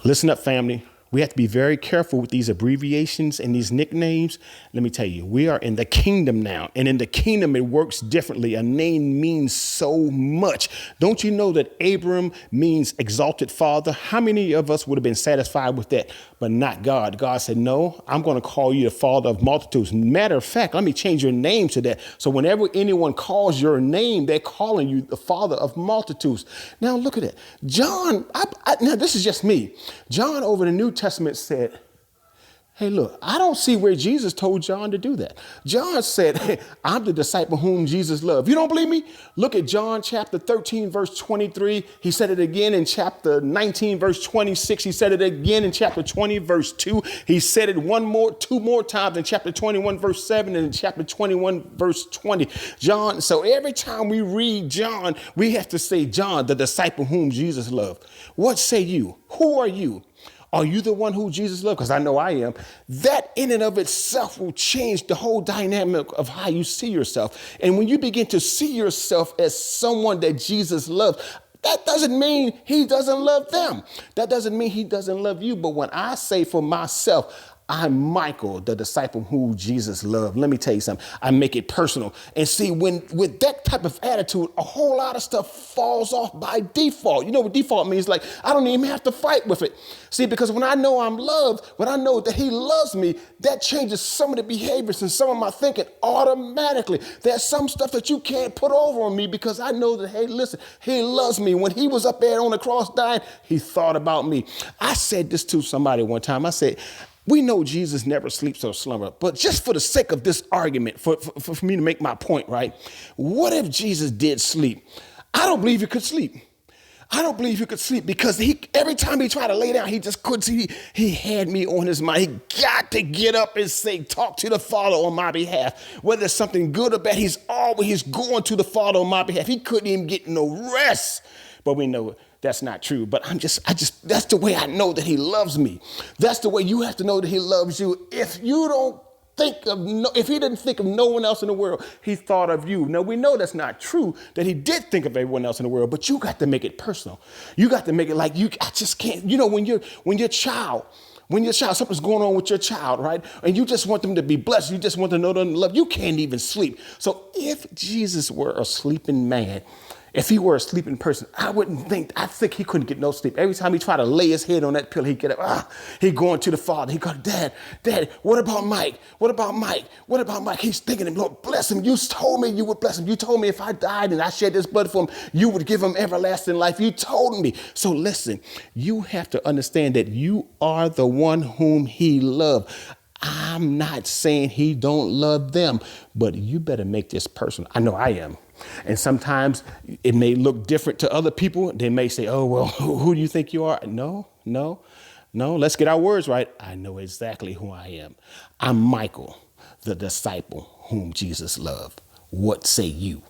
Listen up, family. We have to be very careful with these abbreviations and these nicknames. Let me tell you, we are in the kingdom now. And in the kingdom, it works differently. A name means so much. Don't you know that Abram means exalted father? How many of us would have been satisfied with that, but not God? God said, no, I'm going to call you the father of multitudes. Matter of fact, let me change your name to that. So whenever anyone calls your name, they're calling you the father of multitudes. Now look at it. John, now this is just me. John over the New Testament said, hey, look, I don't see where Jesus told John to do that. John said, hey, I'm the disciple whom Jesus loved. You don't believe me? Look at John chapter 13, verse 23. He said it again in chapter 19, verse 26. He said it again in chapter 20, verse 2. He said it two more times in chapter 21, verse 7, and in chapter 21, verse 20. John, so every time we read John, we have to say, John, the disciple whom Jesus loved. What say you? Who are you? Are you the one who Jesus loved? Because I know I am. That in and of itself will change the whole dynamic of how you see yourself. And when you begin to see yourself as someone that Jesus loved, that doesn't mean he doesn't love them. That doesn't mean he doesn't love you. But when I say for myself, I'm Michael, the disciple who Jesus loved. Let me tell you something. I make it personal. And see, with that type of attitude, a whole lot of stuff falls off by default. You know what default means? Like, I don't even have to fight with it. See, because when I know I'm loved, when I know that he loves me, that changes some of the behaviors and some of my thinking automatically. There's some stuff that you can't put over on me because I know that, hey, listen, he loves me. When he was up there on the cross dying, he thought about me. I said this to somebody one time. I said, we know Jesus never sleeps or slumber, but just for the sake of this argument, for me to make my point, right? What if Jesus did sleep? I don't believe he could sleep. I don't believe he could sleep because every time he tried to lay down, he just couldn't see. He had me on his mind. He got to get up and say, talk to the Father on my behalf. Whether it's something good or bad, he's always going to the Father on my behalf. He couldn't even get no rest. But we know that's not true. But that's the way I know that he loves me. That's the way you have to know that he loves you. If he didn't think of no one else in the world, he thought of you. Now, we know that's not true, that he did think of everyone else in the world, but you got to make it personal. You got to make it like I just can't, when your child, something's going on with your child, right? And you just want them to be blessed. You just want to know them to love. You can't even sleep. So if Jesus were a sleeping man, if he were a sleeping person, I think he couldn't get no sleep. Every time he tried to lay his head on that pillow, he'd get up, he'd go into the Father. He'd go, Dad, what about Mike? What about Mike? What about Mike? He's thinking, Lord, bless him. You told me you would bless him. You told me if I died and I shed this blood for him, you would give him everlasting life. You told me. So listen, you have to understand that you are the one whom he loved. I'm not saying he don't love them, but you better make this personal. I know I am. And sometimes it may look different to other people. They may say, oh, well, who do you think you are? No. Let's get our words right. I know exactly who I am. I'm Michael, the disciple whom Jesus loved. What say you?